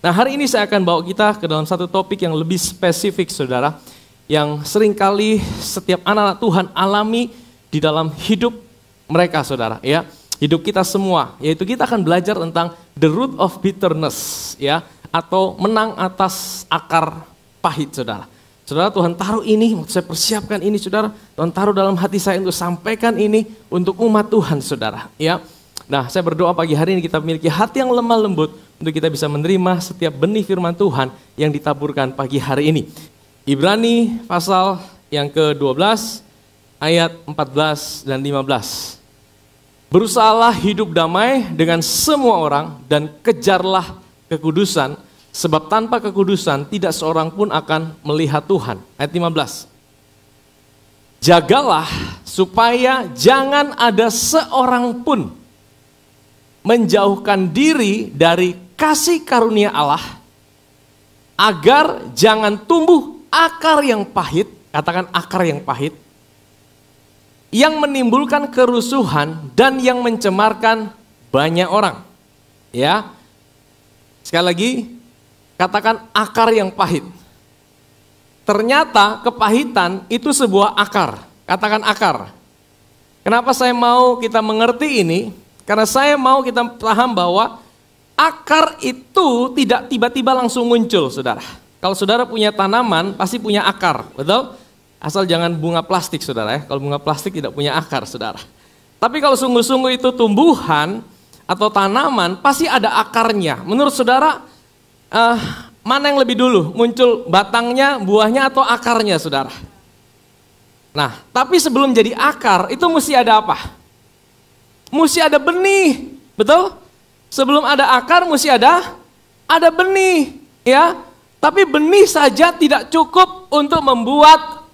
Nah, hari ini saya akan bawa kita ke dalam satu topik yang lebih spesifik, saudara, yang seringkali setiap anak-anak Tuhan alami di dalam hidup mereka, saudara, ya, hidup kita semua, yaitu kita akan belajar tentang the root of bitterness, ya, atau menang atas akar pahit, saudara. Saudara, Tuhan taruh ini, saya persiapkan ini, saudara. Tuhan taruh dalam hati saya untuk sampaikan ini untuk umat Tuhan, saudara, ya. Nah, saya berdoa pagi hari ini kita memiliki hati yang lemah lembut untuk kita bisa menerima setiap benih firman Tuhan yang ditaburkan pagi hari ini. Ibrani pasal yang ke-12 ayat 14 dan 15. Berusahalah hidup damai dengan semua orang dan kejarlah kekudusan, sebab tanpa kekudusan tidak seorang pun akan melihat Tuhan. Ayat 15. Jagalah supaya jangan ada seorang pun menjauhkan diri dari kasih karunia Allah, agar jangan tumbuh akar yang pahit, katakan akar yang pahit, yang menimbulkan kerusuhan dan yang mencemarkan banyak orang. Ya, sekali lagi, katakan akar yang pahit. Ternyata kepahitan itu sebuah akar, katakan akar. Kenapa saya mau kita mengerti ini? Karena saya mau kita paham bahwa akar itu tidak tiba-tiba langsung muncul, saudara. Kalau saudara punya tanaman, pasti punya akar, betul? Asal jangan bunga plastik, saudara, ya. Kalau bunga plastik tidak punya akar, saudara. Tapi kalau sungguh-sungguh itu tumbuhan atau tanaman, pasti ada akarnya. Menurut saudara, mana yang lebih dulu? Muncul batangnya, buahnya, atau akarnya, saudara? Nah, tapi sebelum jadi akar, itu mesti ada apa? Mesti ada benih, betul? Sebelum ada akar mesti ada benih, ya. Tapi benih saja tidak cukup untuk membuat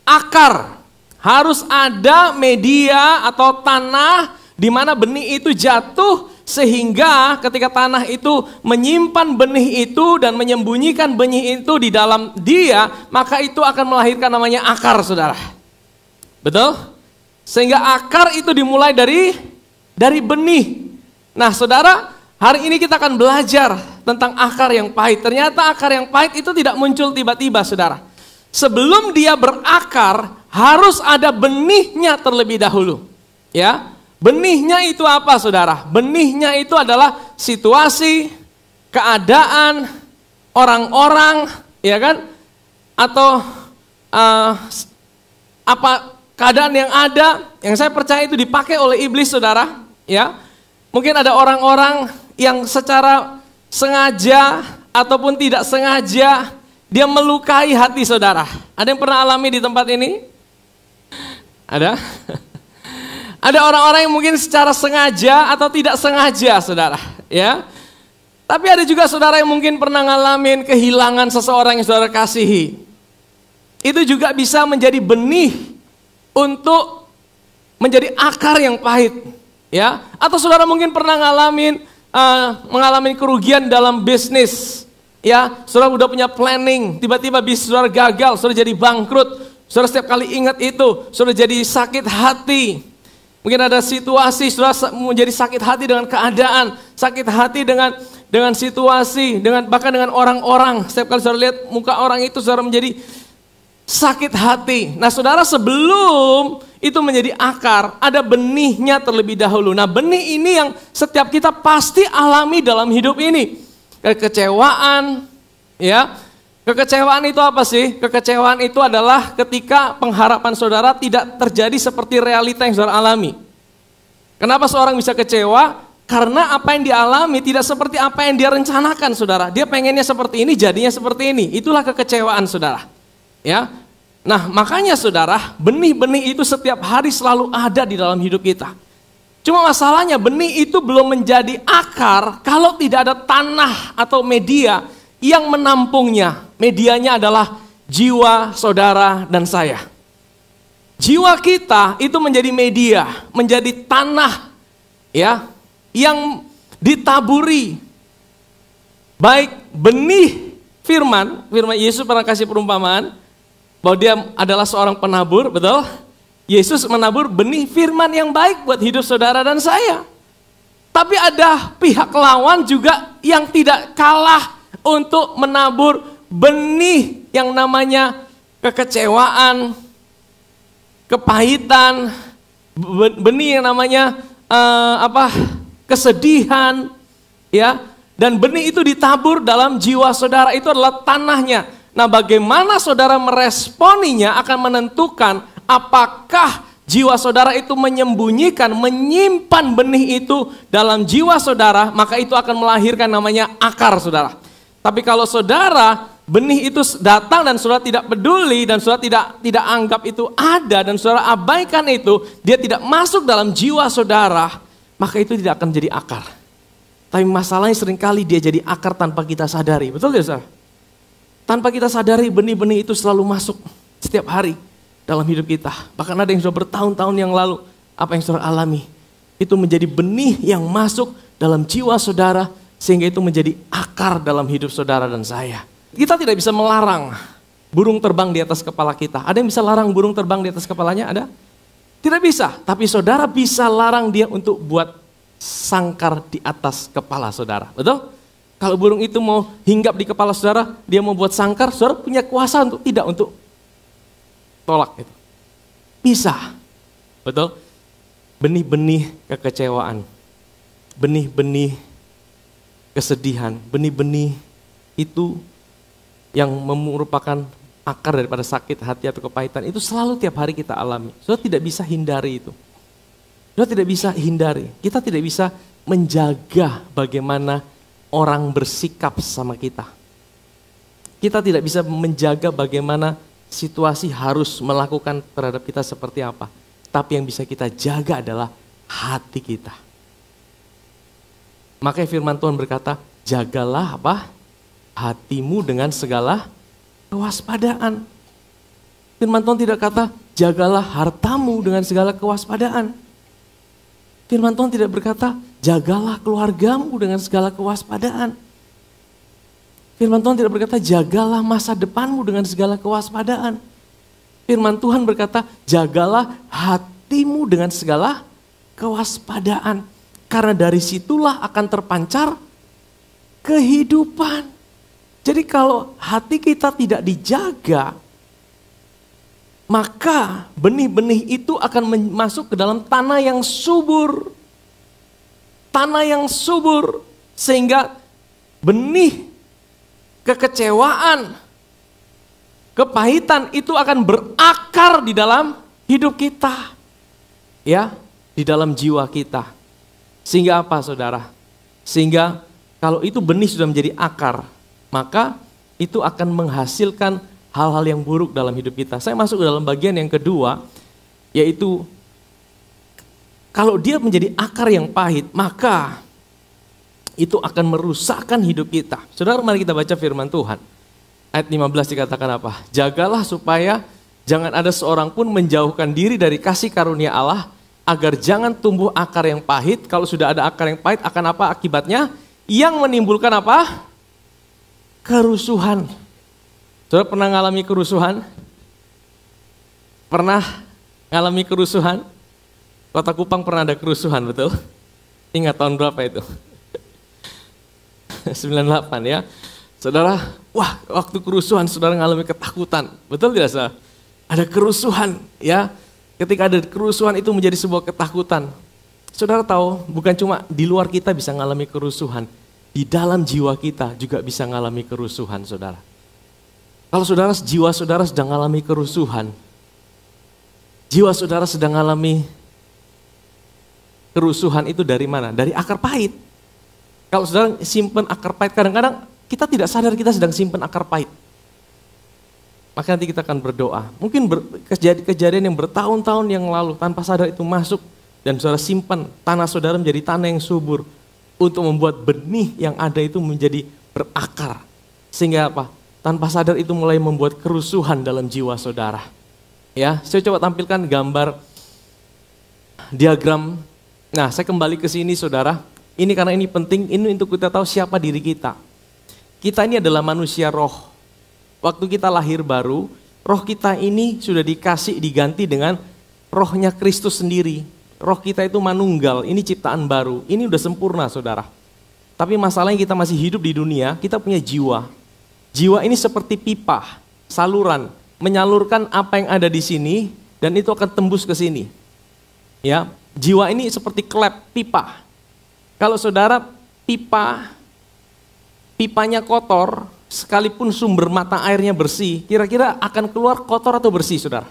akar. Harus ada media atau tanah di mana benih itu jatuh, sehingga ketika tanah itu menyimpan benih itu dan menyembunyikan benih itu di dalam dia, maka itu akan melahirkan namanya akar, saudara. Betul? Sehingga akar itu dimulai dari benih. Nah, saudara, hari ini kita akan belajar tentang akar yang pahit. Ternyata akar yang pahit itu tidak muncul tiba-tiba, saudara. Sebelum dia berakar, harus ada benihnya terlebih dahulu. Ya, benihnya itu apa, saudara? Benihnya itu adalah situasi, keadaan, orang-orang, ya kan? Atau apa keadaan yang ada, yang saya percaya itu dipakai oleh iblis, saudara. Ya. Mungkin ada orang-orang yang secara sengaja ataupun tidak sengaja dia melukai hati saudara. Ada yang pernah alami di tempat ini? Ada? Ada orang-orang yang mungkin secara sengaja atau tidak sengaja, saudara, ya. Tapi ada juga saudara yang mungkin pernah ngalamin kehilangan seseorang yang saudara kasihi. Itu juga bisa menjadi benih untuk menjadi akar yang pahit. Ya, atau saudara mungkin pernah mengalami kerugian dalam bisnis. Ya, saudara udah punya planning, tiba-tiba bisnis saudara gagal, saudara jadi bangkrut. Saudara setiap kali ingat itu, saudara jadi sakit hati. Mungkin ada situasi saudara menjadi sakit hati dengan keadaan, sakit hati dengan situasi, bahkan dengan orang-orang. Setiap kali saudara lihat muka orang itu, saudara menjadi sakit hati. Nah, saudara, sebelum itu menjadi akar, ada benihnya terlebih dahulu. Nah, benih ini yang setiap kita pasti alami dalam hidup ini. Kekecewaan, ya. Kekecewaan itu apa sih? Kekecewaan itu adalah ketika pengharapan saudara tidak terjadi seperti realita yang saudara alami. Kenapa seorang bisa kecewa? Karena apa yang dialami tidak seperti apa yang dia rencanakan, saudara. Dia pengennya seperti ini, jadinya seperti ini. Itulah kekecewaan, saudara. Ya, nah makanya saudara, benih-benih itu setiap hari selalu ada di dalam hidup kita. Cuma masalahnya benih itu belum menjadi akar kalau tidak ada tanah atau media yang menampungnya. Medianya adalah jiwa saudara dan saya. Jiwa kita itu menjadi media, menjadi tanah, ya, yang ditaburi baik benih firman Yesus pernah kasih perumpamaan bahwa dia adalah seorang penabur, betul? Yesus menabur benih firman yang baik buat hidup saudara dan saya. Tapi ada pihak lawan juga yang tidak kalah untuk menabur benih yang namanya kekecewaan, kepahitan, benih yang namanya kesedihan, ya. Dan benih itu ditabur dalam jiwa saudara, itu adalah tanahnya. Nah, bagaimana saudara meresponinya akan menentukan apakah jiwa saudara itu menyembunyikan, menyimpan benih itu dalam jiwa saudara, maka itu akan melahirkan namanya akar, saudara. Tapi kalau saudara, benih itu datang dan saudara tidak peduli, dan saudara tidak anggap itu ada, dan saudara abaikan itu, dia tidak masuk dalam jiwa saudara, maka itu tidak akan jadi akar. Tapi masalahnya seringkali dia jadi akar tanpa kita sadari. Betul tidak, saudara? Tanpa kita sadari benih-benih itu selalu masuk setiap hari dalam hidup kita. Bahkan ada yang sudah bertahun-tahun yang lalu, apa yang saudara alami, itu menjadi benih yang masuk dalam jiwa saudara, sehingga itu menjadi akar dalam hidup saudara dan saya. Kita tidak bisa melarang burung terbang di atas kepala kita. Ada yang bisa larang burung terbang di atas kepalanya? Ada? Tidak bisa. Tapi saudara bisa larang dia untuk buat sangkar di atas kepala saudara. Betul? Kalau burung itu mau hinggap di kepala saudara, dia mau buat sangkar, saudara punya kuasa untuk tolak itu. Bisa. Betul? Benih-benih kekecewaan, benih-benih kesedihan, benih-benih itu yang merupakan akar daripada sakit hati atau kepahitan, itu selalu tiap hari kita alami. Saudara tidak bisa hindari itu. Saudara tidak bisa hindari. Kita tidak bisa menjaga bagaimana orang bersikap sama kita. Kita tidak bisa menjaga bagaimana situasi harus melakukan terhadap kita seperti apa. Tapi yang bisa kita jaga adalah hati kita. Makanya firman Tuhan berkata, jagalah hatimu dengan segala kewaspadaan. Firman Tuhan tidak kata, jagalah hartamu dengan segala kewaspadaan. Firman Tuhan tidak berkata, jagalah keluargamu dengan segala kewaspadaan. Firman Tuhan tidak berkata, jagalah masa depanmu dengan segala kewaspadaan. Firman Tuhan berkata, jagalah hatimu dengan segala kewaspadaan. Karena dari situlah akan terpancar kehidupan. Jadi kalau hati kita tidak dijaga, maka benih-benih itu akan masuk ke dalam tanah yang subur. Tanah yang subur. Sehingga benih kekecewaan, kepahitan itu akan berakar di dalam hidup kita. Ya, di dalam jiwa kita. Sehingga apa, saudara? Sehingga kalau itu benih sudah menjadi akar, maka itu akan menghasilkan hal-hal yang buruk dalam hidup kita. Saya masuk ke dalam bagian yang kedua, yaitu kalau dia menjadi akar yang pahit, maka itu akan merusakkan hidup kita. Saudara, mari kita baca firman Tuhan. Ayat 15 dikatakan apa? Jagalah supaya jangan ada seorang pun menjauhkan diri dari kasih karunia Allah, agar jangan tumbuh akar yang pahit. Kalau sudah ada akar yang pahit, akan apa akibatnya? Yang menimbulkan apa? Kerusuhan. Saudara pernah ngalami kerusuhan? Pernah ngalami kerusuhan? Kota Kupang pernah ada kerusuhan, betul? Ingat tahun berapa itu? 98 ya. Saudara, wah, waktu kerusuhan saudara ngalami ketakutan. Betul tidak, saudara? Ada kerusuhan ya. Ketika ada kerusuhan itu menjadi sebuah ketakutan. Saudara tahu, bukan cuma di luar kita bisa ngalami kerusuhan, di dalam jiwa kita juga bisa ngalami kerusuhan, saudara. Kalau saudara, jiwa saudara sedang ngalami kerusuhan, jiwa saudara sedang ngalami kerusuhan itu dari mana? Dari akar pahit. Kalau saudara simpen akar pahit, kadang-kadang kita tidak sadar kita sedang simpen akar pahit. Maka nanti kita akan berdoa. Mungkin kejadian yang bertahun-tahun yang lalu tanpa sadar itu masuk dan saudara simpan tanah saudara menjadi tanah yang subur untuk membuat benih yang ada itu menjadi berakar. Sehingga apa? Tanpa sadar itu mulai membuat kerusuhan dalam jiwa saudara. Ya, saya coba tampilkan gambar diagram. Nah, saya kembali ke sini, saudara. Ini karena ini penting, ini untuk kita tahu siapa diri kita. Kita ini adalah manusia roh. Waktu kita lahir baru, roh kita ini sudah diganti dengan rohnya Kristus sendiri. Roh kita itu manunggal, ini ciptaan baru, ini udah sempurna, saudara. Tapi masalahnya kita masih hidup di dunia, kita punya jiwa. Jiwa ini seperti pipa, saluran, menyalurkan apa yang ada di sini dan itu akan tembus ke sini. Ya, jiwa ini seperti klep, pipa. Kalau saudara pipanya kotor, sekalipun sumber mata airnya bersih, kira-kira akan keluar kotor atau bersih, saudara?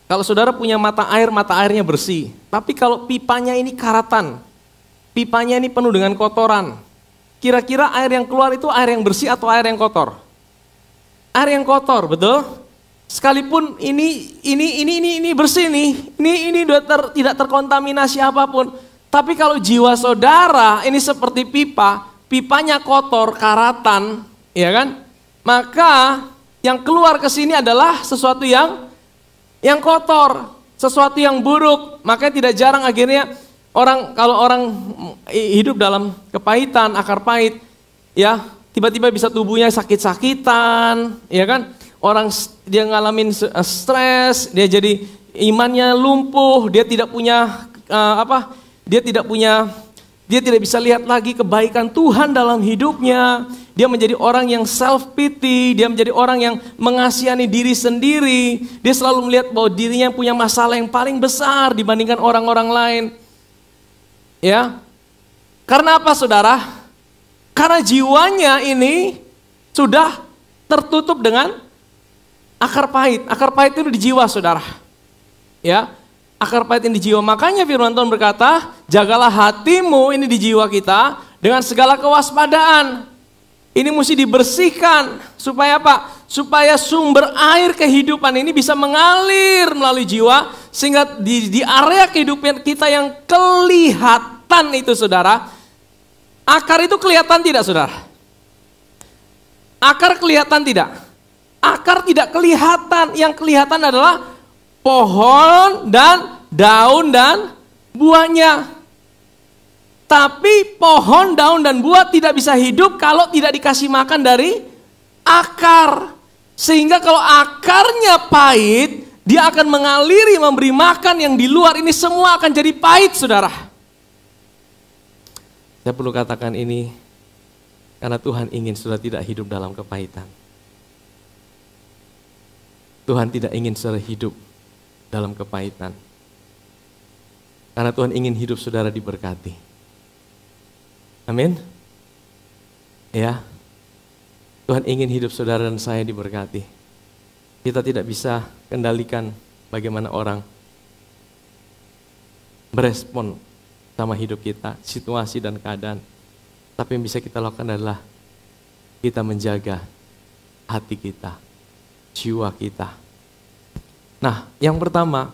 Kalau saudara punya mata airnya bersih. Tapi kalau pipanya ini karatan, pipanya ini penuh dengan kotoran, kira-kira air yang keluar itu air yang bersih atau air yang kotor? Air yang kotor, betul? Sekalipun ini bersih nih, ini tidak terkontaminasi apapun. Tapi kalau jiwa saudara ini seperti pipa, pipanya kotor, karatan, ya kan? Maka yang keluar ke sini adalah sesuatu yang kotor, sesuatu yang buruk. Makanya tidak jarang akhirnya kalau orang hidup dalam kepahitan, akar pahit, ya tiba-tiba bisa tubuhnya sakit-sakitan, ya kan? Orang dia ngalamin stres, dia jadi imannya lumpuh, dia tidak punya dia tidak bisa lihat lagi kebaikan Tuhan dalam hidupnya. Dia menjadi orang yang self pity, dia menjadi orang yang mengasihani diri sendiri. Dia selalu melihat bahwa dirinya punya masalah yang paling besar dibandingkan orang-orang lain. Ya. Karena apa, saudara? Karena jiwanya ini sudah tertutup dengan akar pahit. Akar pahit itu di jiwa, saudara. Ya. Akar pahit ini di jiwa. Makanya firman Tuhan berkata, jagalah hatimu ini di jiwa kita dengan segala kewaspadaan. Ini mesti dibersihkan. Supaya apa? Supaya sumber air kehidupan ini bisa mengalir melalui jiwa. Sehingga di area kehidupan kita yang kelihatan itu, saudara. Akar itu kelihatan tidak, saudara? Akar kelihatan tidak? Akar tidak kelihatan. Yang kelihatan adalah pohon dan daun dan buahnya. Tapi pohon, daun, dan buah tidak bisa hidup kalau tidak dikasih makan dari akar. Sehingga kalau akarnya pahit, dia akan mengaliri, memberi makan yang di luar ini semua akan jadi pahit, saudara. Saya perlu katakan ini karena Tuhan ingin saudara tidak hidup dalam kepahitan. Tuhan tidak ingin saudara hidup dalam kepahitan. Karena Tuhan ingin hidup saudara diberkati. Amin. Ya. Tuhan ingin hidup saudara dan saya diberkati. Kita tidak bisa kendalikan bagaimana orang berespon sama hidup kita, situasi dan keadaan. Tapi yang bisa kita lakukan adalah kita menjaga hati kita, jiwa kita. Nah, yang pertama,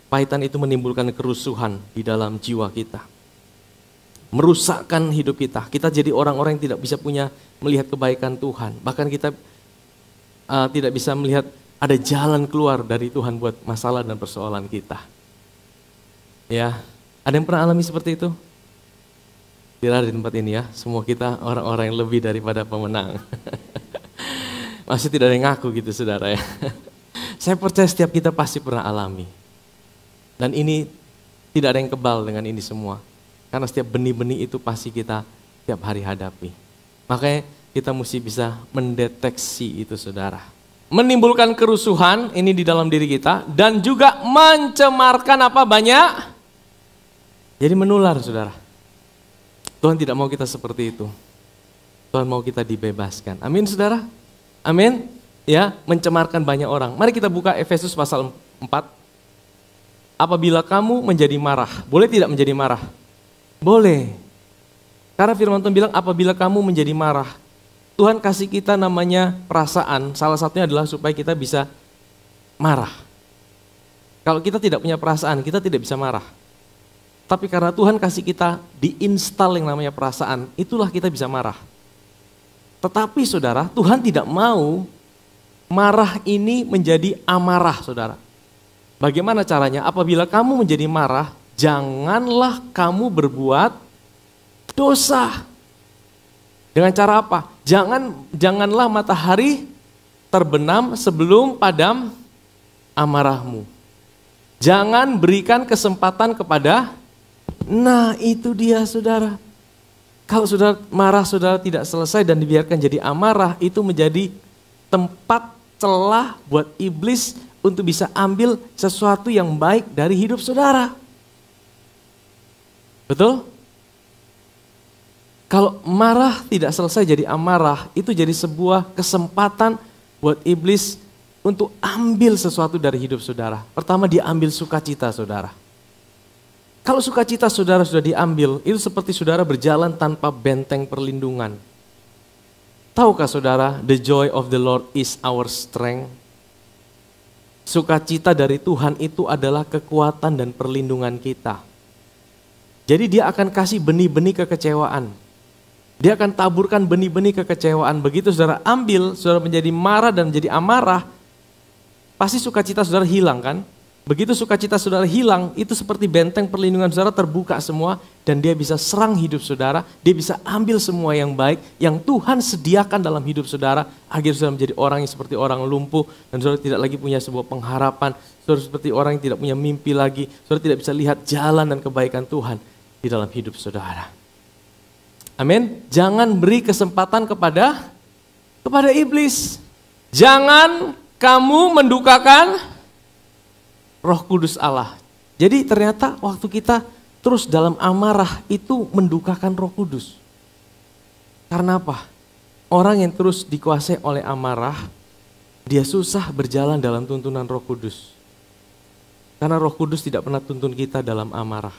pahitan itu menimbulkan kerusuhan di dalam jiwa kita. Merusakkan hidup kita. Kita jadi orang-orang yang tidak bisa melihat kebaikan Tuhan. Bahkan kita tidak bisa melihat ada jalan keluar dari Tuhan buat masalah dan persoalan kita. Ya, ada yang pernah alami seperti itu? Tidak di tempat ini ya. Semua kita orang-orang yang lebih daripada pemenang. Masih tidak ada yang ngaku gitu, saudara ya. Saya percaya setiap kita pasti pernah alami. Dan ini tidak ada yang kebal dengan ini semua. Karena setiap benih-benih itu pasti kita tiap hari hadapi. Makanya kita mesti bisa mendeteksi itu, saudara. Menimbulkan kerusuhan ini di dalam diri kita. Dan juga mencemarkan apa banyak. Jadi menular, saudara. Tuhan tidak mau kita seperti itu. Tuhan mau kita dibebaskan. Amin, saudara? Amin. Ya, mencemarkan banyak orang. Mari kita buka Efesus pasal 4. Apabila kamu menjadi marah, boleh tidak menjadi marah? Boleh. Karena firman Tuhan bilang apabila kamu menjadi marah. Tuhan kasih kita namanya perasaan, salah satunya adalah supaya kita bisa marah. Kalau kita tidak punya perasaan, kita tidak bisa marah. Tapi karena Tuhan kasih kita diinstal yang namanya perasaan, itulah kita bisa marah. Tetapi saudara, Tuhan tidak mau marah ini menjadi amarah, saudara. Bagaimana caranya? Apabila kamu menjadi marah, janganlah kamu berbuat dosa. Dengan cara apa? Janganlah matahari terbenam sebelum padam amarahmu. Jangan berikan kesempatan kepada Nah itu dia saudara. Kalau saudara marah, saudara tidak selesai dan dibiarkan jadi amarah, itu menjadi tempat celah buat iblis untuk bisa ambil sesuatu yang baik dari hidup saudara. Betul? Kalau marah tidak selesai jadi amarah, itu jadi sebuah kesempatan buat iblis untuk ambil sesuatu dari hidup saudara. Pertama dia ambil sukacita saudara. Kalau sukacita saudara sudah diambil, itu seperti saudara berjalan tanpa benteng perlindungan. Tahukah saudara, the joy of the Lord is our strength. Sukacita dari Tuhan itu adalah kekuatan dan perlindungan kita. Jadi dia akan kasih benih-benih kekecewaan. Dia akan taburkan benih-benih kekecewaan. Begitu saudara ambil, saudara menjadi marah dan menjadi amarah, pasti sukacita saudara hilang kan? Begitu sukacita saudara hilang, itu seperti benteng perlindungan saudara terbuka semua dan dia bisa serang hidup saudara, dia bisa ambil semua yang baik yang Tuhan sediakan dalam hidup saudara, agar saudara menjadi orang yang seperti orang lumpuh dan saudara tidak lagi punya sebuah pengharapan, saudara seperti orang yang tidak punya mimpi lagi, saudara tidak bisa lihat jalan dan kebaikan Tuhan di dalam hidup saudara. Amin. Jangan beri kesempatan kepada iblis. Jangan kamu mendukakan Roh Kudus Allah. Jadi ternyata waktu kita terus dalam amarah itu mendukakan Roh Kudus. Karena apa? Orang yang terus dikuasai oleh amarah, dia susah berjalan dalam tuntunan Roh Kudus. Karena Roh Kudus tidak pernah tuntun kita dalam amarah.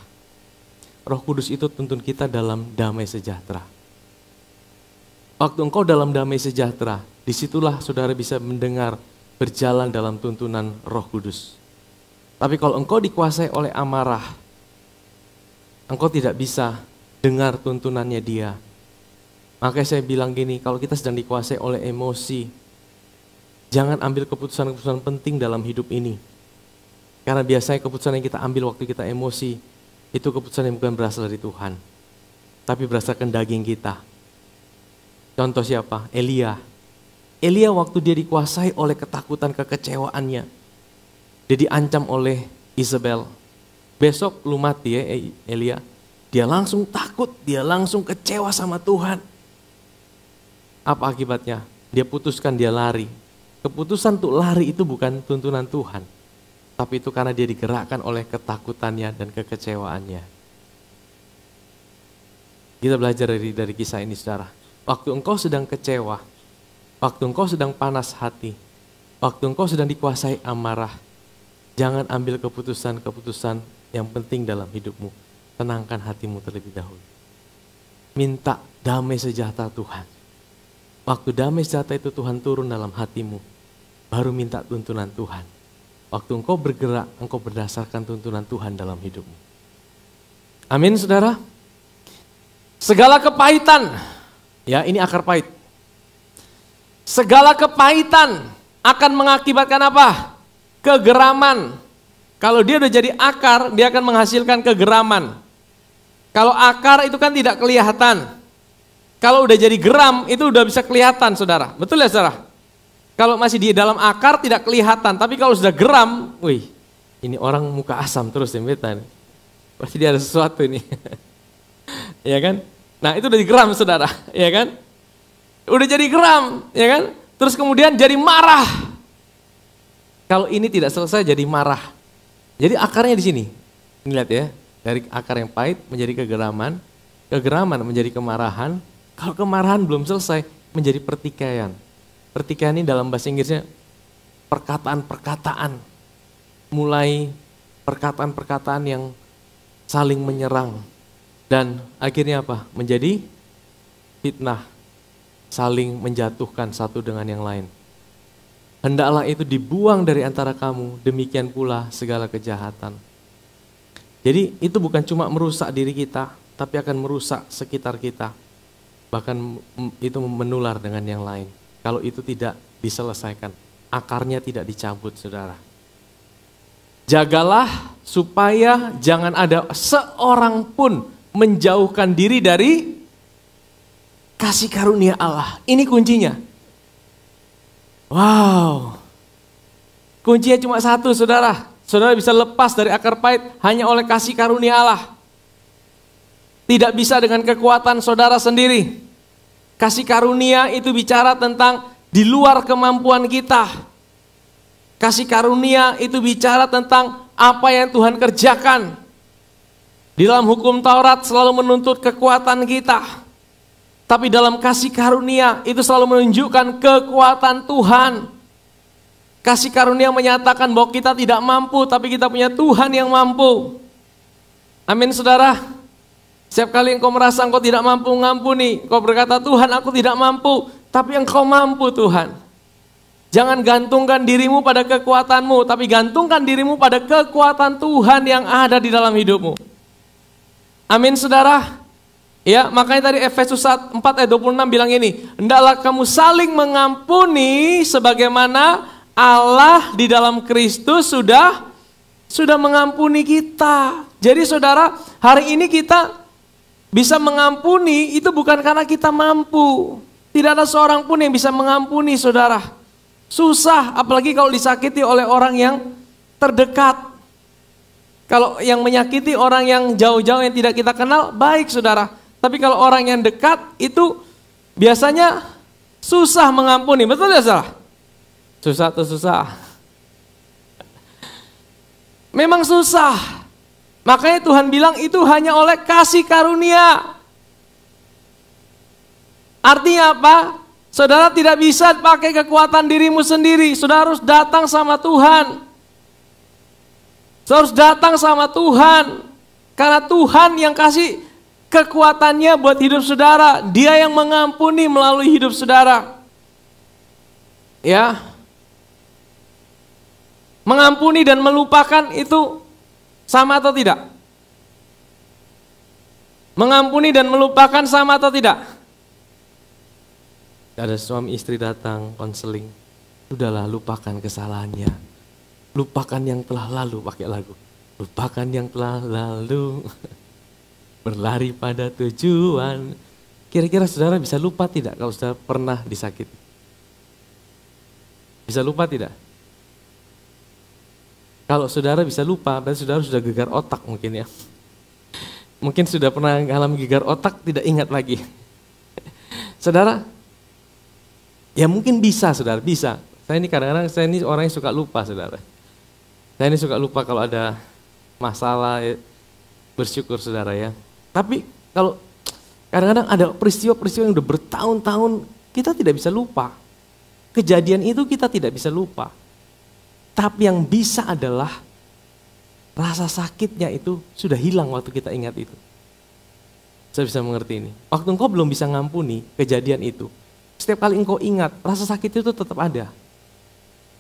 Roh Kudus itu tuntun kita dalam damai sejahtera. Waktu engkau dalam damai sejahtera, disitulah saudara bisa mendengar berjalan dalam tuntunan Roh Kudus. Tapi kalau engkau dikuasai oleh amarah, engkau tidak bisa dengar tuntunannya dia. Makanya saya bilang gini, kalau kita sedang dikuasai oleh emosi, jangan ambil keputusan-keputusan penting dalam hidup ini. Karena biasanya keputusan yang kita ambil waktu kita emosi, itu keputusan yang bukan berasal dari Tuhan, tapi berdasarkan daging kita. Contoh siapa? Elia. Elia waktu dia dikuasai oleh ketakutan kekecewaannya, dia diancam oleh Isabel. Besok lu mati ya Elia. Dia langsung takut, dia langsung kecewa sama Tuhan. Apa akibatnya? Dia putuskan dia lari. Keputusan untuk lari itu bukan tuntunan Tuhan. Tapi itu karena dia digerakkan oleh ketakutannya dan kekecewaannya. Kita belajar dari kisah ini saudara. Waktu engkau sedang kecewa, waktu engkau sedang panas hati, waktu engkau sedang dikuasai amarah, jangan ambil keputusan-keputusan yang penting dalam hidupmu. Tenangkan hatimu terlebih dahulu. Minta damai sejahtera Tuhan. Waktu damai sejahtera itu Tuhan turun dalam hatimu, baru minta tuntunan Tuhan. Waktu engkau bergerak, engkau berdasarkan tuntunan Tuhan dalam hidupmu. Amin saudara. Segala kepahitan, ya ini akar pahit. Segala kepahitan akan mengakibatkan apa? Kegeraman. Kalau dia udah jadi akar, dia akan menghasilkan kegeraman. Kalau akar itu kan tidak kelihatan. Kalau udah jadi geram, itu udah bisa kelihatan saudara. Betul ya saudara? Kalau masih di dalam akar tidak kelihatan, tapi kalau sudah geram, wih, ini orang muka asam terus ya beta. Pasti dia ada sesuatu ini. Ya kan? Nah itu udah digeram saudara, ya kan? Udah jadi geram, ya kan? Terus kemudian jadi marah. Kalau ini tidak selesai jadi marah. Jadi akarnya di sini. Ini lihat ya, dari akar yang pahit menjadi kegeraman, kegeraman menjadi kemarahan. Kalau kemarahan belum selesai menjadi pertikaian. Pertikaian ini dalam bahasa Inggrisnya perkataan-perkataan. Mulai perkataan-perkataan yang saling menyerang. Dan akhirnya apa? Menjadi fitnah. Saling menjatuhkan satu dengan yang lain. Hendaklah itu dibuang dari antara kamu, demikian pula segala kejahatan. Jadi itu bukan cuma merusak diri kita, tapi akan merusak sekitar kita. Bahkan itu menular dengan yang lain. Kalau itu tidak diselesaikan, akarnya tidak dicabut saudara. Jagalah supaya jangan ada seorang pun menjauhkan diri dari kasih karunia Allah. Ini kuncinya. Wow, kuncinya cuma satu saudara. Saudara bisa lepas dari akar pahit hanya oleh kasih karunia Allah. tidak bisa dengan kekuatan saudara sendiri. Kasih karunia itu bicara tentang di luar kemampuan kita. Kasih karunia itu bicara tentang apa yang Tuhan kerjakan. Di dalam hukum Taurat selalu menuntut kekuatan kita. Tapi dalam kasih karunia itu selalu menunjukkan kekuatan Tuhan. Kasih karunia menyatakan bahwa kita tidak mampu, tapi kita punya Tuhan yang mampu. Amin saudara. Setiap kali engkau merasa engkau tidak mampu mengampuni, engkau berkata, Tuhan aku tidak mampu, tapi engkau mampu Tuhan. Jangan gantungkan dirimu pada kekuatanmu, tapi gantungkan dirimu pada kekuatan Tuhan yang ada di dalam hidupmu. Amin saudara. Ya, makanya tadi Efesus 4 ayat 26 bilang ini, hendaklah kamu saling mengampuni sebagaimana Allah di dalam Kristus sudah mengampuni kita. Jadi saudara, hari ini kita bisa mengampuni itu bukan karena kita mampu. Tidak ada seorang pun yang bisa mengampuni saudara. Susah, apalagi kalau disakiti oleh orang yang terdekat. Kalau yang menyakiti orang yang jauh-jauh yang tidak kita kenal, baik saudara. Tapi kalau orang yang dekat itu biasanya susah mengampuni, betul ya saudara? Susah atau susah? Memang susah. Makanya Tuhan bilang itu hanya oleh kasih karunia. Artinya apa? Saudara tidak bisa pakai kekuatan dirimu sendiri. Saudara harus datang sama Tuhan. Saudara harus datang sama Tuhan. Karena Tuhan yang kasih kekuatannya buat hidup saudara. Dia yang mengampuni melalui hidup saudara. Ya. Mengampuni dan melupakan itu sama atau tidak? Mengampuni dan melupakan sama atau tidak? Ada suami istri datang konseling, udahlah lupakan kesalahannya. Lupakan yang telah lalu, pakai lagu. Lupakan yang telah lalu, berlari pada tujuan. Kira-kira saudara bisa lupa tidak kalau saudara pernah disakiti? Bisa lupa tidak? Kalau saudara bisa lupa, berarti saudara sudah gegar otak mungkin ya. Mungkin sudah pernah mengalami gegar otak, tidak ingat lagi. Saudara, ya mungkin bisa saudara, bisa. Saya ini kadang-kadang, saya ini orang yang suka lupa saudara. Saya ini suka lupa kalau ada masalah, ya, bersyukur saudara ya. Tapi kalau kadang-kadang ada peristiwa-peristiwa yang udah bertahun-tahun, kita tidak bisa lupa. Kejadian itu kita tidak bisa lupa. Tapi yang bisa adalah rasa sakitnya itu sudah hilang waktu kita ingat itu. Saya bisa mengerti ini. Waktu engkau belum bisa ngampuni kejadian itu, setiap kali engkau ingat, rasa sakit itu tetap ada.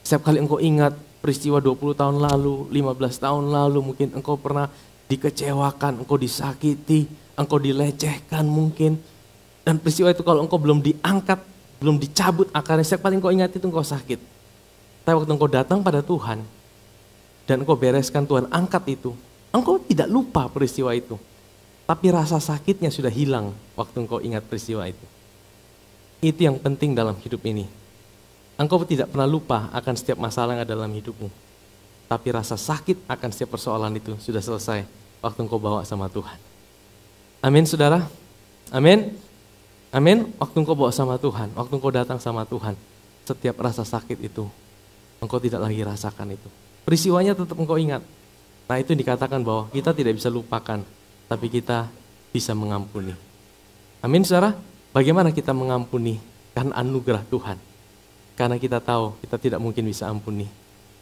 Setiap kali engkau ingat peristiwa 20 tahun lalu, 15 tahun lalu, mungkin engkau pernah dikecewakan, engkau disakiti, engkau dilecehkan mungkin. Dan peristiwa itu kalau engkau belum diangkat, belum dicabut akarnya, setiap kali engkau ingat itu engkau sakit. Tapi waktu engkau datang pada Tuhan, dan engkau bereskan Tuhan angkat itu, engkau tidak lupa peristiwa itu. Tapi rasa sakitnya sudah hilang waktu engkau ingat peristiwa itu. Itu yang penting dalam hidup ini. Engkau tidak pernah lupa akan setiap masalah yang ada dalam hidupmu. Tapi rasa sakit akan setiap persoalan itu sudah selesai waktu engkau bawa sama Tuhan. Amin saudara? Amin? Amin? Waktu engkau bawa sama Tuhan, waktu engkau datang sama Tuhan, setiap rasa sakit itu engkau tidak lagi rasakan itu. Peristiwanya tetap engkau ingat. Nah itu dikatakan bahwa kita tidak bisa lupakan, tapi kita bisa mengampuni. Amin saudara? Bagaimana kita mengampuni? Karena anugerah Tuhan. Karena kita tahu kita tidak mungkin bisa ampuni.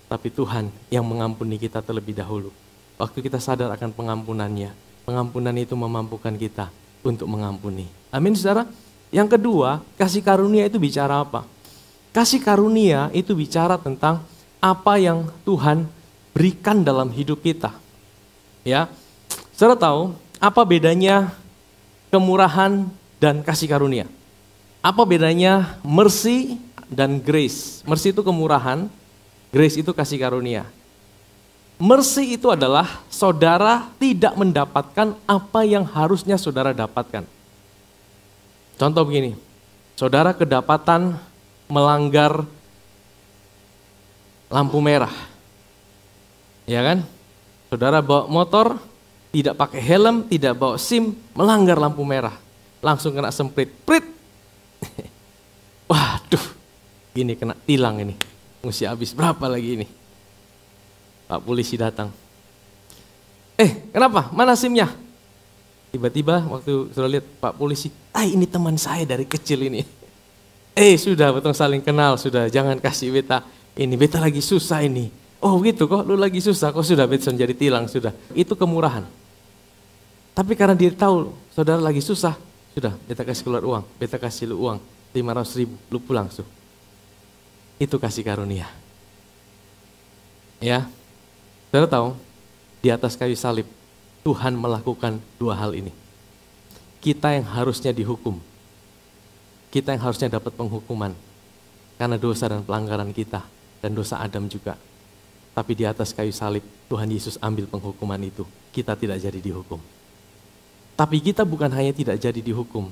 Tapi Tuhan yang mengampuni kita terlebih dahulu. Waktu kita sadar akan pengampunannya, pengampunan itu memampukan kita untuk mengampuni. Amin saudara? Yang kedua, kasih karunia itu bicara apa? Kasih karunia itu bicara tentang apa yang Tuhan berikan dalam hidup kita. Ya, saudara tahu apa bedanya kemurahan dan kasih karunia? Apa bedanya mercy dan grace? Mercy itu kemurahan, grace itu kasih karunia. Mercy itu adalah saudara tidak mendapatkan apa yang harusnya saudara dapatkan. Contoh begini, saudara kedapatan melanggar lampu merah, ya kan? Saudara bawa motor, tidak pakai helm, tidak bawa SIM, melanggar lampu merah. Langsung kena semprit, prit. Waduh, ini kena tilang ini. Mesti habis berapa lagi ini? Pak polisi datang. Kenapa? Mana SIM-nya? Tiba-tiba waktu sudah lihat Pak polisi, ini teman saya dari kecil ini. Sudah, betul saling kenal, sudah jangan kasih beta. Ini beta lagi susah ini. Oh gitu kok, lu lagi susah, kok sudah beta jadi tilang, sudah. Itu kemurahan. Tapi karena dia tahu saudara lagi susah, sudah beta kasih keluar uang, beta kasih lu uang 500.000, lu pulang su. Itu kasih karunia. Ya, saudara tahu, di atas kayu salib, Tuhan melakukan dua hal ini. Kita yang harusnya dihukum, kita yang harusnya dapat penghukuman karena dosa dan pelanggaran kita dan dosa Adam juga. Tapi di atas kayu salib Tuhan Yesus ambil penghukuman itu. Kita tidak jadi dihukum. Tapi kita bukan hanya tidak jadi dihukum,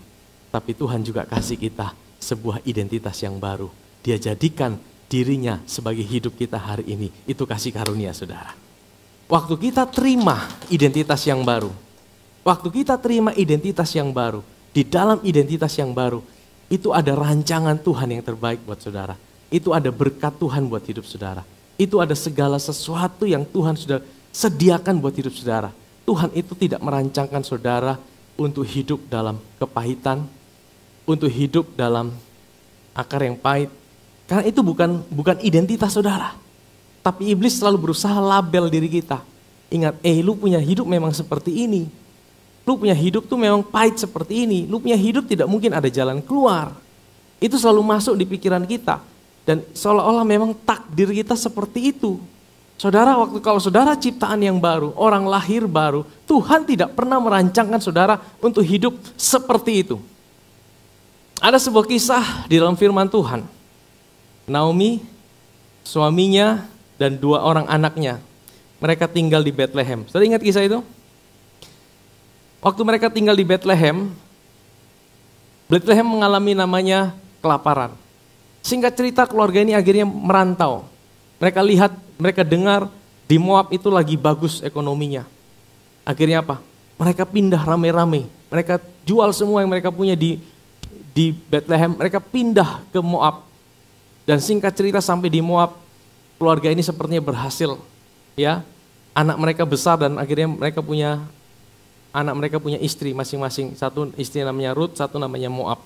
tapi Tuhan juga kasih kita sebuah identitas yang baru. Dia jadikan dirinya sebagai hidup kita hari ini. Itu kasih karunia saudara. Waktu kita terima identitas yang baru, di dalam identitas yang baru, itu ada rancangan Tuhan yang terbaik buat saudara. Itu ada berkat Tuhan buat hidup saudara. Itu ada segala sesuatu yang Tuhan sudah sediakan buat hidup saudara. Tuhan itu tidak merancangkan saudara untuk hidup dalam kepahitan, untuk hidup dalam akar yang pahit. Karena itu bukan identitas saudara. Tapi iblis selalu berusaha label diri kita. Ingat, lu punya hidup memang seperti ini. Lu punya hidup tuh memang pahit seperti ini. Lu punya hidup tidak mungkin ada jalan keluar. Itu selalu masuk di pikiran kita. Dan seolah-olah memang takdir kita seperti itu. Saudara, kalau saudara ciptaan yang baru, orang lahir baru, Tuhan tidak pernah merancangkan saudara untuk hidup seperti itu. Ada sebuah kisah di dalam firman Tuhan. Naomi, suaminya, dan 2 orang anaknya. Mereka tinggal di Bethlehem. Saudara ingat kisah itu? Waktu mereka tinggal di Bethlehem mengalami namanya kelaparan. Singkat cerita keluarga ini akhirnya merantau. Mereka dengar di Moab itu lagi bagus ekonominya. Akhirnya apa? Mereka pindah rame-rame. Mereka jual semua yang mereka punya di Bethlehem. Mereka pindah ke Moab. Dan singkat cerita sampai di Moab, keluarga ini sepertinya berhasil. Ya, anak mereka besar dan akhirnya mereka punya istri masing-masing. Satu istri namanya Ruth, satu namanya Moab.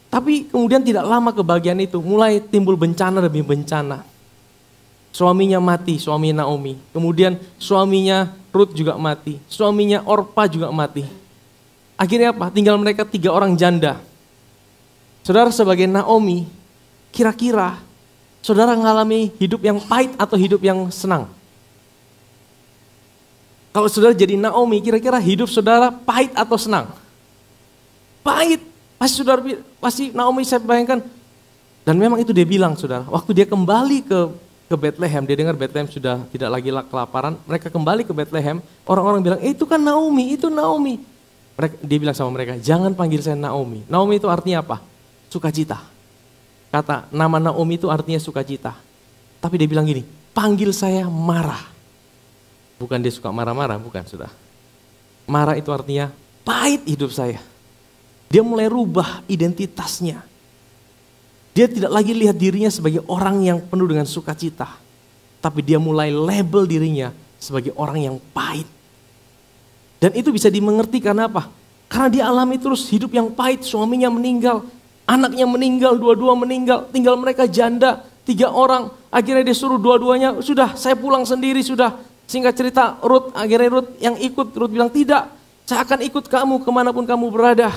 Tapi kemudian tidak lama kebahagiaan itu, mulai timbul bencana demi bencana. Suaminya mati, suami Naomi. Kemudian suaminya Ruth juga mati. Suaminya Orpa juga mati. Akhirnya apa? Tinggal mereka 3 orang janda. Saudara sebagai Naomi, kira-kira saudara mengalami hidup yang pahit atau hidup yang senang? Kalau saudara jadi Naomi, kira-kira hidup saudara pahit atau senang? Pahit. Pasti Naomi saya bayangkan. Dan memang itu dia bilang saudara. Waktu dia kembali ke Bethlehem, dia dengar Bethlehem sudah tidak lagi kelaparan. Mereka kembali ke Bethlehem, orang-orang bilang, itu kan Naomi, itu Naomi. Dia bilang sama mereka, jangan panggil saya Naomi. Naomi itu artinya apa? Sukacita. Kata nama Naomi itu artinya sukacita. Tapi dia bilang gini, panggil saya Mara. Bukan dia suka marah-marah, bukan sudah. Mara itu artinya pahit hidup saya. Dia mulai rubah identitasnya. Dia tidak lagi lihat dirinya sebagai orang yang penuh dengan sukacita. Tapi dia mulai label dirinya sebagai orang yang pahit. Dan itu bisa dimengerti karena apa? Karena dia alami terus hidup yang pahit, suaminya meninggal, anaknya meninggal, 2 meninggal, tinggal mereka janda, 3 orang. Akhirnya dia suruh dua-duanya, sudah saya pulang sendiri sudah. Singkat cerita akhirnya Ruth yang ikut, Ruth bilang tidak, saya akan ikut kamu kemanapun kamu berada.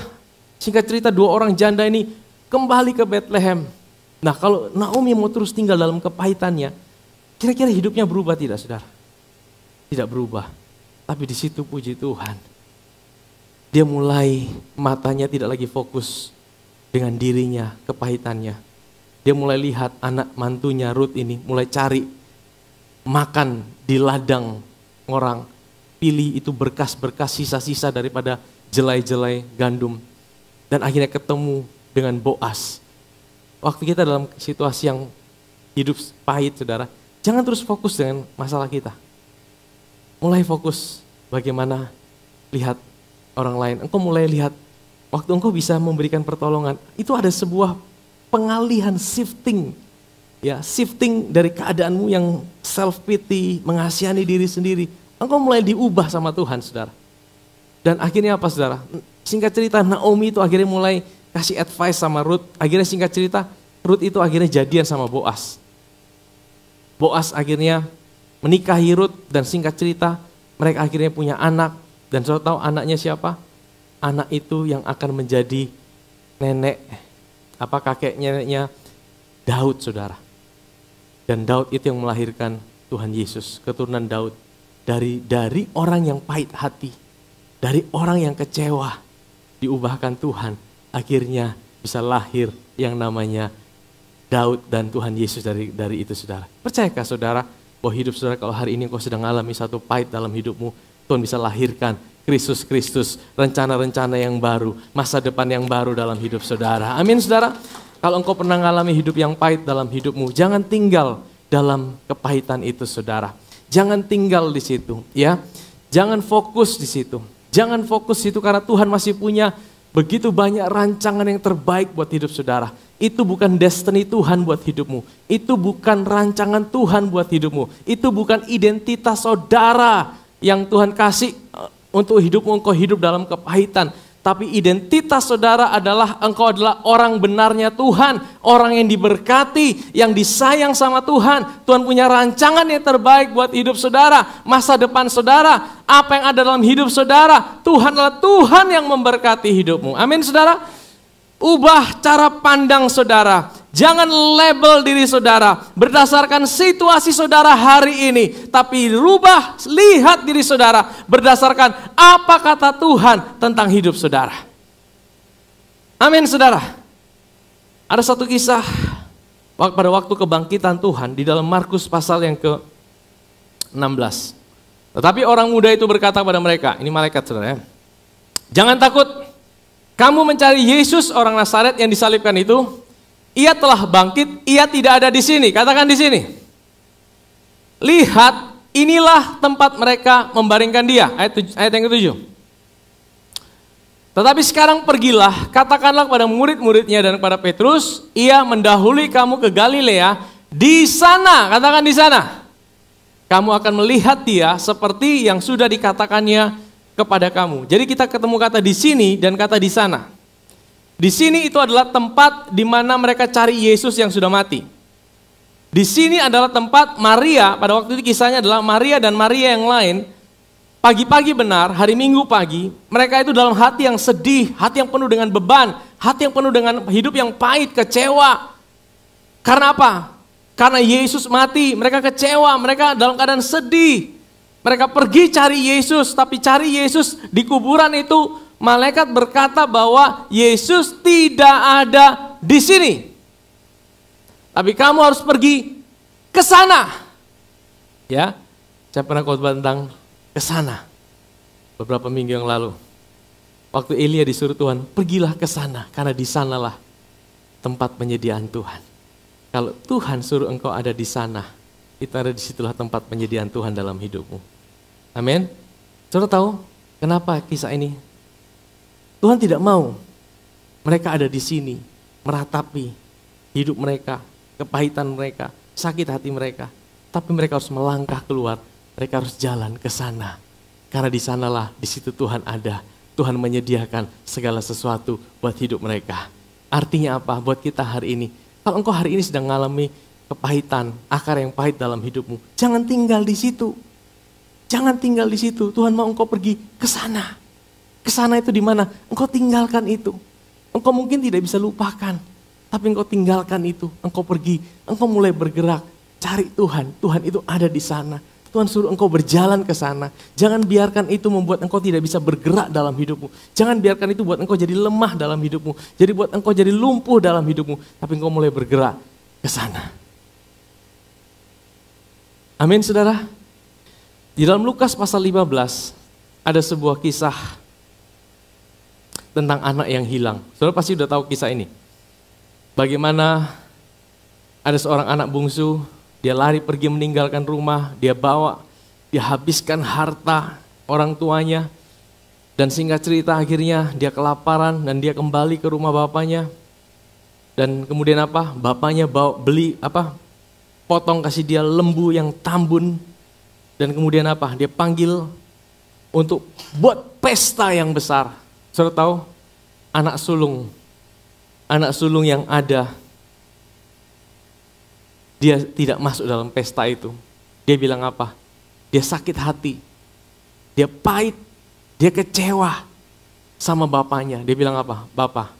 Singkat cerita 2 orang janda ini kembali ke Bethlehem. Nah kalau Naomi mau terus tinggal dalam kepahitannya, kira-kira hidupnya berubah tidak saudara? Tidak berubah. Tapi di situ puji Tuhan, dia mulai matanya tidak lagi fokus dengan dirinya, kepahitannya. Dia mulai lihat anak mantunya Ruth ini mulai cari makan di ladang orang. Pilih itu berkas-berkas sisa-sisa daripada jelai-jelai gandum. Dan akhirnya ketemu dengan Boas. Waktu kita dalam situasi yang hidup pahit saudara, jangan terus fokus dengan masalah kita. Mulai fokus bagaimana lihat orang lain. Engkau mulai lihat, waktu engkau bisa memberikan pertolongan, itu ada sebuah pengalihan, shifting. Ya, shifting dari keadaanmu yang self-pity, mengasihani diri sendiri. Engkau mulai diubah sama Tuhan, saudara. Dan akhirnya apa, saudara? Singkat cerita, Naomi itu akhirnya mulai kasih advice sama Ruth. Akhirnya singkat cerita, Ruth itu akhirnya jadian sama Boaz. Boaz akhirnya menikahi Ruth dan singkat cerita, mereka akhirnya punya anak. Dan saudara tahu anaknya siapa? Anak itu yang akan menjadi kakek neneknya Daud, saudara. Dan Daud itu yang melahirkan Tuhan Yesus, keturunan Daud. Dari orang yang pahit hati, dari orang yang kecewa, diubahkan Tuhan. Akhirnya bisa lahir yang namanya Daud dan Tuhan Yesus dari itu, saudara. Percayakah saudara bahwa hidup saudara kalau hari ini kau sedang alami satu pahit dalam hidupmu, Tuhan bisa lahirkan Kristus, rencana-rencana yang baru, masa depan yang baru dalam hidup saudara. Amin, saudara. Kalau engkau pernah mengalami hidup yang pahit dalam hidupmu, jangan tinggal dalam kepahitan itu, saudara. Jangan tinggal di situ, ya. Jangan fokus di situ. Jangan fokus di situ karena Tuhan masih punya begitu banyak rancangan yang terbaik buat hidup saudara. Itu bukan destiny Tuhan buat hidupmu. Itu bukan rancangan Tuhan buat hidupmu. Itu bukan identitas saudara yang Tuhan kasih untuk hidupmu, engkau hidup dalam kepahitan. Tapi identitas saudara adalah engkau adalah orang benarnya Tuhan. Orang yang diberkati, yang disayang sama Tuhan. Tuhan punya rancangan yang terbaik buat hidup saudara. Masa depan saudara, apa yang ada dalam hidup saudara. Tuhan adalah Tuhan yang memberkati hidupmu. Amin, saudara. Ubah cara pandang saudara. Jangan label diri saudara berdasarkan situasi saudara hari ini. Tapi rubah, lihat diri saudara berdasarkan apa kata Tuhan tentang hidup saudara. Amin, saudara. Ada satu kisah pada waktu kebangkitan Tuhan di dalam Markus pasal yang ke-16. Tetapi orang muda itu berkata pada mereka, ini malaikat, saudara ya, jangan takut. Kamu mencari Yesus orang Nazaret yang disalibkan itu. Ia telah bangkit, ia tidak ada di sini. Katakan di sini. Lihat, inilah tempat mereka membaringkan dia. Ayat yang ke-7. Tetapi sekarang pergilah, katakanlah kepada murid-muridnya dan kepada Petrus, ia mendahului kamu ke Galilea. Di sana, katakan di sana, kamu akan melihat dia seperti yang sudah dikatakannya kepada kamu. Jadi kita ketemu kata di sini dan kata di sana. Di sini itu adalah tempat di mana mereka cari Yesus yang sudah mati. Di sini adalah tempat Maria, pada waktu itu kisahnya adalah Maria dan Maria yang lain. Pagi-pagi benar, hari Minggu pagi, mereka itu dalam hati yang sedih, hati yang penuh dengan beban, hati yang penuh dengan hidup yang pahit, kecewa. Karena apa? Karena Yesus mati, mereka kecewa, mereka dalam keadaan sedih. Mereka pergi cari Yesus, tapi cari Yesus di kuburan itu, malaikat berkata bahwa Yesus tidak ada di sini. Tapi kamu harus pergi ke sana. Ya, saya pernah khotbah tentang ke sana beberapa minggu yang lalu. Waktu Elia disuruh Tuhan, pergilah ke sana karena di sanalah tempat penyediaan Tuhan. Kalau Tuhan suruh engkau ada di sana, itu ada disitulah tempat penyediaan Tuhan dalam hidupmu. Amin. Saudara tahu kenapa kisah ini? Tuhan tidak mau mereka ada di sini, meratapi hidup mereka, kepahitan mereka, sakit hati mereka. Tapi mereka harus melangkah keluar, mereka harus jalan ke sana. Karena di sanalah, di situ Tuhan ada. Tuhan menyediakan segala sesuatu buat hidup mereka. Artinya apa? Buat kita hari ini. Kalau engkau hari ini sedang mengalami kepahitan, akar yang pahit dalam hidupmu, jangan tinggal di situ. Jangan tinggal di situ. Tuhan mau engkau pergi ke sana. Ke sana itu di mana? Engkau tinggalkan itu. Engkau mungkin tidak bisa lupakan, tapi engkau tinggalkan itu. Engkau pergi, engkau mulai bergerak. Cari Tuhan. Tuhan itu ada di sana. Tuhan suruh engkau berjalan ke sana. Jangan biarkan itu membuat engkau tidak bisa bergerak dalam hidupmu. Jangan biarkan itu buat engkau jadi lemah dalam hidupmu. Jadi buat engkau jadi lumpuh dalam hidupmu. Tapi engkau mulai bergerak ke sana. Amin, saudara. Di dalam Lukas pasal 15 ada sebuah kisah tentang anak yang hilang. Saudara pasti udah tahu kisah ini. Bagaimana ada seorang anak bungsu, dia lari pergi meninggalkan rumah, dia habiskan harta orang tuanya. Dan singkat cerita akhirnya dia kelaparan dan dia kembali ke rumah bapaknya. Dan kemudian apa? Bapaknya potong kasih dia lembu yang tambun. Dan kemudian apa? Dia panggil untuk buat pesta yang besar. Saudara tahu? Anak sulung yang ada, dia tidak masuk dalam pesta itu. Dia bilang apa? Dia sakit hati. Dia pahit. Dia kecewa sama bapaknya. Dia bilang apa? Bapak,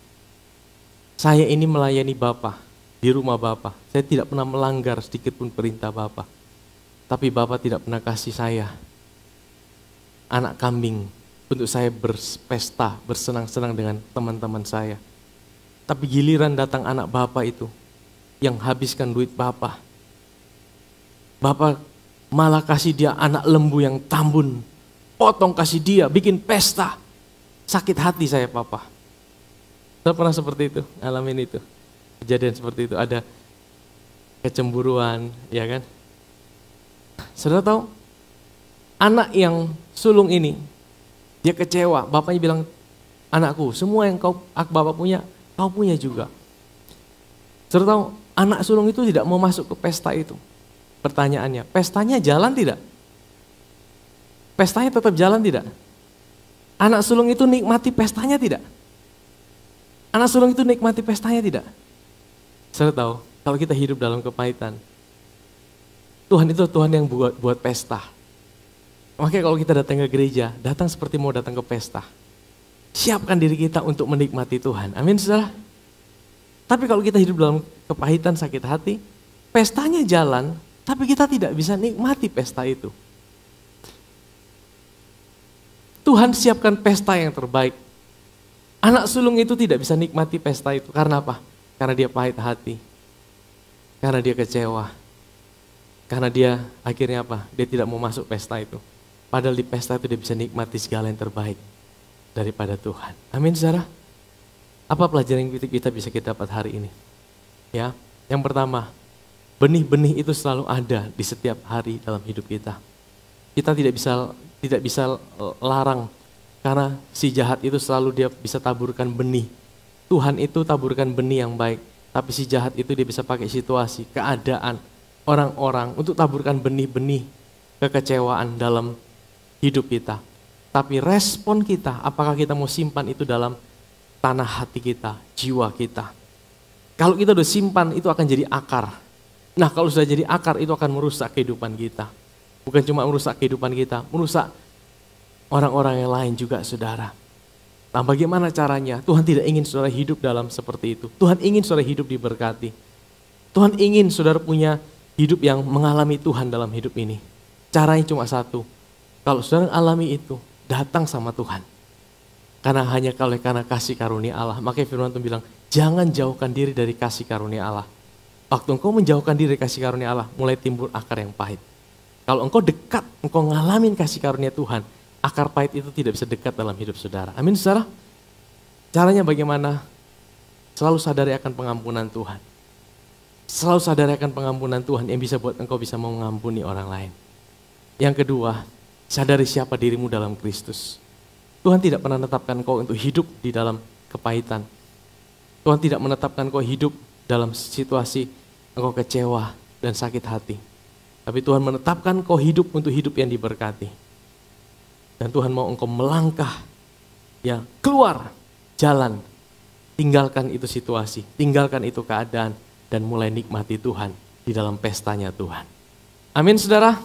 saya ini melayani Bapak di rumah Bapak. Saya tidak pernah melanggar sedikit pun perintah Bapak. Tapi Bapak tidak pernah kasih saya anak kambing untuk saya berpesta, bersenang-senang dengan teman-teman saya. Tapi giliran datang anak Bapak itu yang habiskan duit Bapak. Bapak malah kasih dia anak lembu yang tambun. Potong kasih dia, bikin pesta. Sakit hati saya Papa. Saya pernah seperti itu, ngalamin itu. Kejadian seperti itu, ada kecemburuan, ya kan? Saudara tahu, anak yang sulung ini, dia kecewa. Bapaknya bilang, anakku, semua yang Bapak punya, kau punya juga. Saudara tahu, anak sulung itu tidak mau masuk ke pesta itu. Pertanyaannya, pestanya jalan tidak? Pestanya tetap jalan tidak? Anak sulung itu nikmati pestanya tidak? Anak sulung itu nikmati pestanya tidak? Saudara tahu, kalau kita hidup dalam kepahitan, Tuhan itu Tuhan yang buat pesta. Makanya kalau kita datang ke gereja, datang seperti mau datang ke pesta. Siapkan diri kita untuk menikmati Tuhan. Amin, saudara. Tapi kalau kita hidup dalam kepahitan, sakit hati, pestanya jalan, tapi kita tidak bisa nikmati pesta itu. Tuhan siapkan pesta yang terbaik. Anak sulung itu tidak bisa nikmati pesta itu. Karena apa? Karena dia pahit hati. Karena dia kecewa. Karena dia akhirnya apa? Dia tidak mau masuk pesta itu. Padahal di pesta itu dia bisa nikmati segala yang terbaik daripada Tuhan. Amin, saudara. Apa pelajaran yang kita bisa kita dapat hari ini? Ya, yang pertama, benih-benih itu selalu ada di setiap hari dalam hidup kita. Kita tidak bisa larang, karena si jahat itu selalu dia bisa taburkan benih. Tuhan itu taburkan benih yang baik, tapi si jahat itu dia bisa pakai situasi, keadaan, orang-orang untuk taburkan benih-benih kekecewaan dalam hidup kita. Tapi respon kita, apakah kita mau simpan itu dalam tanah hati kita, jiwa kita. Kalau kita udah simpan, itu akan jadi akar. Nah, kalau sudah jadi akar, itu akan merusak kehidupan kita. Bukan cuma merusak kehidupan kita, merusak orang-orang yang lain juga, saudara. Nah, bagaimana caranya? Tuhan tidak ingin saudara hidup dalam seperti itu. Tuhan ingin saudara hidup diberkati. Tuhan ingin saudara punya hidup yang mengalami Tuhan dalam hidup ini. Caranya cuma satu. Kalau saudara alami itu, datang sama Tuhan. Karena karena kasih karunia Allah. Makanya firman Tuhan bilang, jangan jauhkan diri dari kasih karunia Allah. Waktu engkau menjauhkan diri dari kasih karunia Allah, mulai timbul akar yang pahit. Kalau engkau dekat, engkau ngalamin kasih karunia Tuhan, akar pahit itu tidak bisa dekat dalam hidup saudara. Amin, saudara? Caranya bagaimana? Selalu sadari akan pengampunan Tuhan. Selalu sadari akan pengampunan Tuhan yang bisa buat engkau bisa mengampuni orang lain. Yang kedua, sadari siapa dirimu dalam Kristus. Tuhan tidak pernah menetapkan engkau untuk hidup di dalam kepahitan. Tuhan tidak menetapkan engkau hidup dalam situasi engkau kecewa dan sakit hati. Tapi Tuhan menetapkan engkau hidup untuk hidup yang diberkati. Dan Tuhan mau engkau melangkah, ya, keluar jalan, tinggalkan itu situasi, tinggalkan itu keadaan, dan mulai nikmati Tuhan di dalam pestanya Tuhan. Amin, saudara.